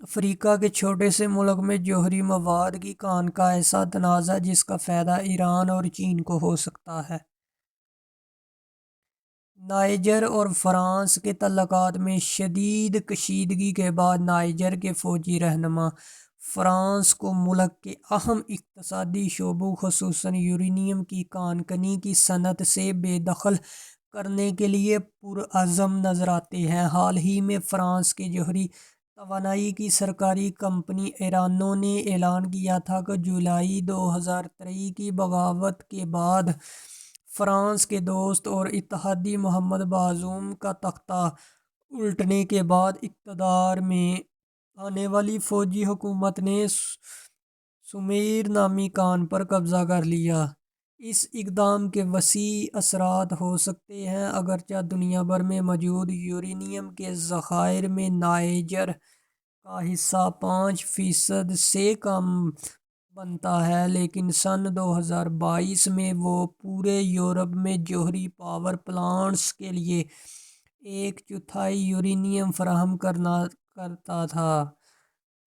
افریقہ کے چھوٹے سے ملک میں جوہری مواد کی کان کا ایسا تنازع جس کا فائدہ ایران اور چین کو ہو سکتا ہے۔ نائجر اور فرانس کے تعلقات میں شدید کشیدگی کے بعد نائجر کے فوجی رہنما فرانس کو ملک کے اہم اقتصادی شعبوں خصوصاً یورینیم کی کان کنی کی صنعت سے بے دخل کرنے کے لیے پرعزم نظر آتے ہیں۔ حال ہی میں فرانس کے جوہری توانائی کی سرکاری کمپنی ایرانو نے اعلان کیا تھا کہ جولائی 2023 کی بغاوت کے بعد فرانس کے دوست اور اتحادی محمد بازوم کا تختہ الٹنے کے بعد اقتدار میں آنے والی فوجی حکومت نے سمیر نامی کان پر قبضہ کر لیا۔ اس اقدام کے وسیع اثرات ہو سکتے ہیں۔ اگرچہ دنیا بھر میں موجود یورینیم کے ذخائر میں نائجر کا حصہ 5% سے کم بنتا ہے، لیکن سن 2022 میں وہ پورے یورپ میں جوہری پاور پلانٹس کے لیے 1/4 یورینیم فراہم کرتا تھا۔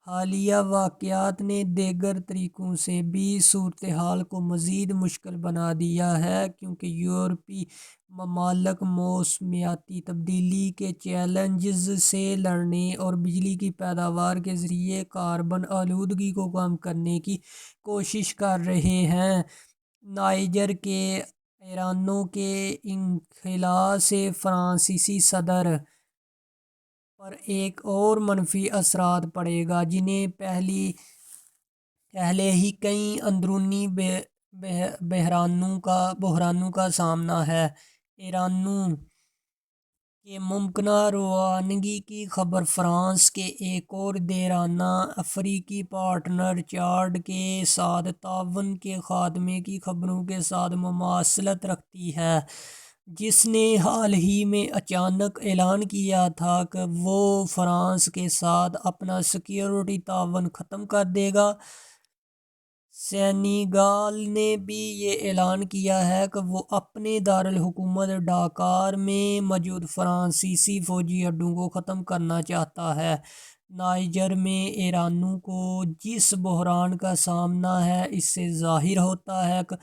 حالیہ واقعات نے دیگر طریقوں سے بھی صورتحال کو مزید مشکل بنا دیا ہے، کیونکہ یورپی ممالک موسمیاتی تبدیلی کے چیلنجز سے لڑنے اور بجلی کی پیداوار کے ذریعے کاربن آلودگی کو کم کرنے کی کوشش کر رہے ہیں۔ نائجر کے ایرانو کے انخلاء سے فرانسیسی صدر پر ایک اور منفی اثرات پڑے گا، جنہیں پہلے ہی کئی اندرونی بحرانوں کا سامنا ہے۔ ایرانو کے ممکنہ روانگی کی خبر فرانس کے ایک اور دیرانہ افریقی پارٹنر چاڈ کے ساتھ تعاون کے خاتمے کی خبروں کے ساتھ مماثلت رکھتی ہے، جس نے حال ہی میں اچانک اعلان کیا تھا کہ وہ فرانس کے ساتھ اپنا سیکیورٹی تعاون ختم کر دے گا۔ سینیگال نے بھی یہ اعلان کیا ہے کہ وہ اپنے دارالحکومت ڈاکار میں موجود فرانسیسی فوجی اڈوں کو ختم کرنا چاہتا ہے۔ نائجر میں ایرانو کو جس بحران کا سامنا ہے، اس سے ظاہر ہوتا ہے کہ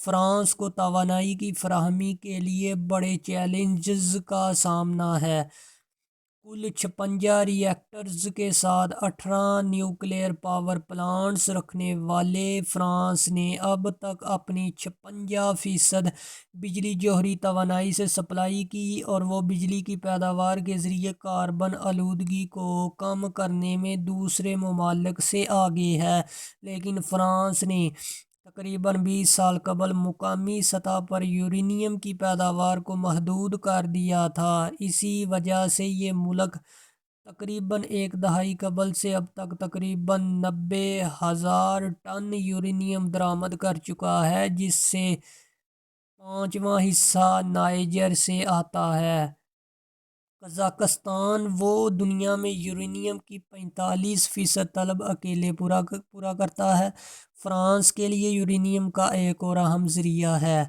فرانس کو توانائی کی فراہمی کے لیے بڑے چیلنجز کا سامنا ہے۔ کل 56 ری ایکٹرز کے ساتھ 18 نیوکلیئر پاور پلانٹس رکھنے والے فرانس نے اب تک اپنی 56% بجلی جوہری توانائی سے سپلائی کی، اور وہ بجلی کی پیداوار کے ذریعے کاربن آلودگی کو کم کرنے میں دوسرے ممالک سے آگے ہے۔ لیکن فرانس نے تقریباً 20 سال قبل مقامی سطح پر یورینیم کی پیداوار کو محدود کر دیا تھا۔ اسی وجہ سے یہ ملک تقریباً ایک دہائی قبل سے اب تک تقریباً 90,000 ٹن یورینیم درآمد کر چکا ہے، جس سے 5واں حصہ نائجر سے آتا ہے۔ قزاقستان وہ دنیا میں یورینیم کی 45% طلب اکیلے پورا کرتا ہے۔ فرانس کے لیے یورینیم کا ایک اور اہم ذریعہ ہے۔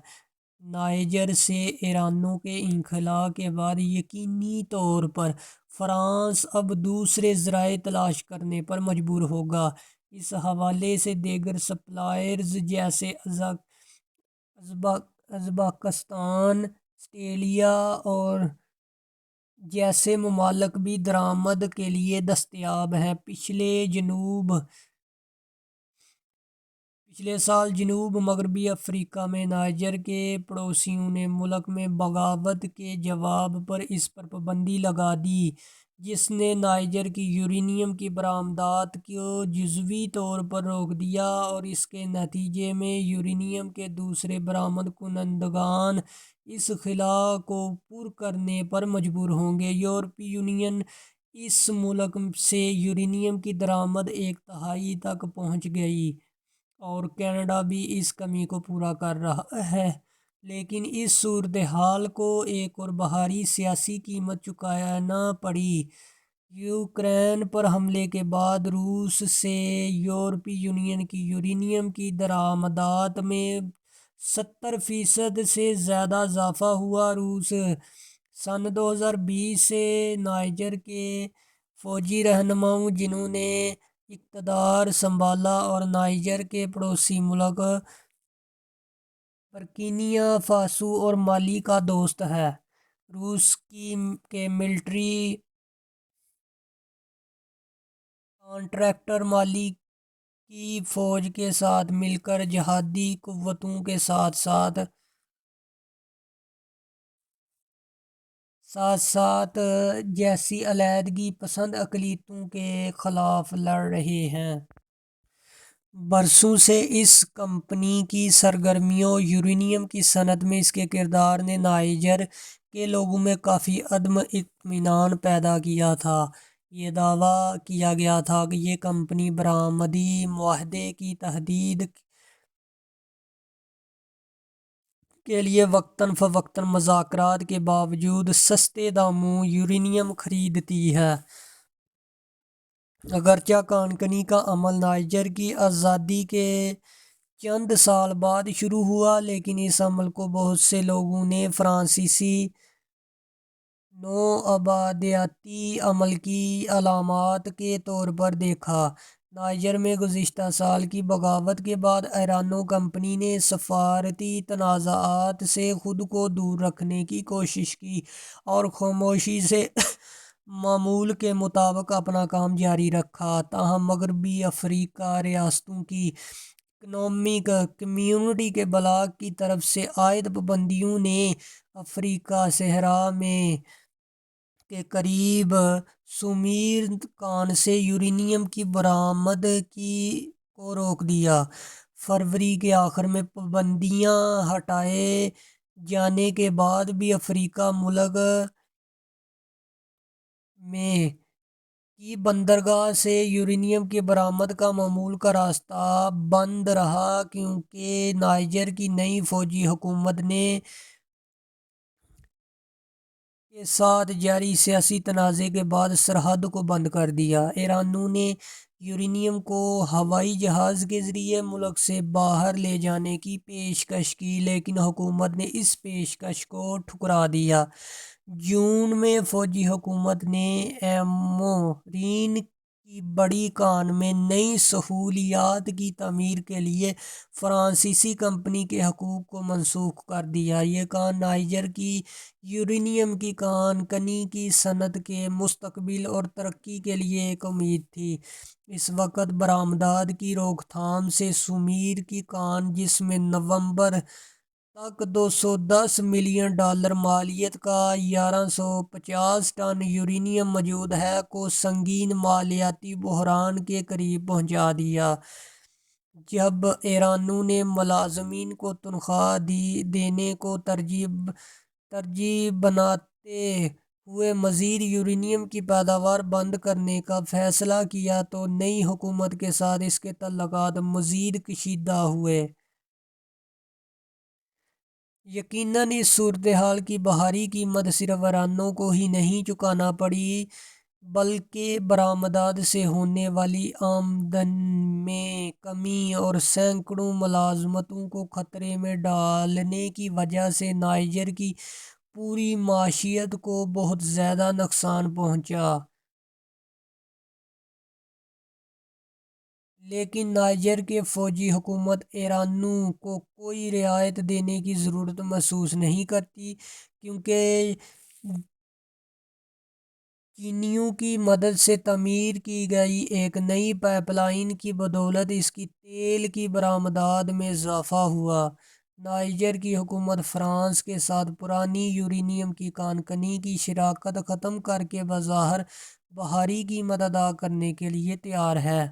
نائجر سے ایرانو کے انخلاء کے بعد یقینی طور پر فرانس اب دوسرے ذرائع تلاش کرنے پر مجبور ہوگا۔ اس حوالے سے دیگر سپلائرز جیسے ازبکستان، آسٹریلیا اور جیسے ممالک بھی درآمد کے لیے دستیاب ہیں۔ پچھلے سال جنوب مغربی افریقہ میں نائجر کے پڑوسیوں نے ملک میں بغاوت کے جواب پر اس پر پابندی لگا دی، جس نے نائجر کی یورینیم کی برآمدات کو جزوی طور پر روک دیا، اور اس کے نتیجے میں یورینیم کے دوسرے برآمد کنندگان اس خلا کو پر کرنے پر مجبور ہوں گے۔ یورپی یونین اس ملک سے یورینیم کی درآمد 1/3 تک پہنچ گئی، اور کینیڈا بھی اس کمی کو پورا کر رہا ہے، لیکن اس صورتحال کو ایک اور بھاری سیاسی قیمت چکانا پڑی۔ یوکرین پر حملے کے بعد روس سے یورپی یونین کی یورینیم کی درآمدات میں 70% سے زیادہ اضافہ ہوا۔ روس سن 2020 سے نائجر کے فوجی رہنماؤں جنہوں نے اقتدار سنبھالا اور نائجر کے پڑوسی ملک برکینیا فاسو اور مالی کا دوست ہے۔ روس کے ملٹری کانٹریکٹر مالی کی فوج کے ساتھ مل کر جہادی قوتوں کے ساتھ ساتھ جیسی علیحدگی پسند اقلیتوں کے خلاف لڑ رہے ہیں۔ برسوں سے اس کمپنی کی سرگرمیوں یورینیم کی صنعت میں اس کے کردار نے نائجر کے لوگوں میں کافی عدم اطمینان پیدا کیا تھا۔ یہ دعویٰ کیا گیا تھا کہ یہ کمپنی برآمدی معاہدے کی تجدید کے لیے وقتاً فوقتاً مذاکرات کے باوجود سستے داموں یورینیم خریدتی ہے۔ اگرچہ کانکنی کا عمل نائجر کی آزادی کے چند سال بعد شروع ہوا، لیکن اس عمل کو بہت سے لوگوں نے فرانسیسی نوآبادیاتی عمل کی علامات کے طور پر دیکھا۔ نائجر میں گزشتہ سال کی بغاوت کے بعد ایرانو کمپنی نے سفارتی تنازعات سے خود کو دور رکھنے کی کوشش کی اور خاموشی سے معمول کے مطابق اپنا کام جاری رکھا۔ تاہم مغربی افریقی ریاستوں کی اکنامک کمیونٹی کے بلاک کی طرف سے عائد پابندیوں نے افریقہ صحرا میں کے قریب سومیر کان سے یورینیم کی برآمد کو روک دیا۔ فروری کے آخر میں پابندیاں ہٹائے جانے کے بعد بھی افریقی ملک میں کی بندرگاہ سے یورینیم کی برآمد کا معمول کا راستہ بند رہا، کیونکہ نائجر کی نئی فوجی حکومت نے کے ساتھ جاری سیاسی تنازع کے بعد سرحد کو بند کر دیا۔ ایرانو نے یورینیم کو ہوائی جہاز کے ذریعے ملک سے باہر لے جانے کی پیشکش کی، لیکن حکومت نے اس پیشکش کو ٹھکرا دیا۔ جون میں فوجی حکومت نے ایمورین کی بڑی کان میں نئی سہولیات کی تعمیر کے لیے فرانسیسی کمپنی کے حقوق کو منسوخ کر دیا۔ یہ کان نائجر کی یورینیم کی کان کنی کی صنعت کے مستقبل اور ترقی کے لیے ایک امید تھی۔ اس وقت برآمدات کی روک تھام سے سومیر کی کان، جس میں نومبر تک $210 ملین مالیت کا 1150 ٹن یورینیم موجود ہے، کو سنگین مالیاتی بحران کے قریب پہنچا دیا۔ جب ایرانو نے ملازمین کو تنخواہ دینے کو ترجیح بناتے ہوئے مزید یورینیم کی پیداوار بند کرنے کا فیصلہ کیا تو نئی حکومت کے ساتھ اس کے تعلقات مزید کشیدہ ہوئے۔ یقیناً اس صورتحال کی باہری قیمت صرف ایرانو کو ہی نہیں چکانا پڑی، بلکہ برآمدات سے ہونے والی آمدن میں کمی اور سینکڑوں ملازمتوں کو خطرے میں ڈالنے کی وجہ سے نائجر کی پوری معیشت کو بہت زیادہ نقصان پہنچا۔ لیکن نائجر کے فوجی حکومت ایرانو کو کوئی رعایت دینے کی ضرورت محسوس نہیں کرتی، کیونکہ چینیوں کی مدد سے تعمیر کی گئی ایک نئی پائپ لائن کی بدولت اس کی تیل کی برآمدات میں اضافہ ہوا۔ نائجر کی حکومت فرانس کے ساتھ پرانی یورینیم کی کان کنی کی شراکت ختم کر کے بظاہر باہری قیمت ادا کرنے کے لیے تیار ہے۔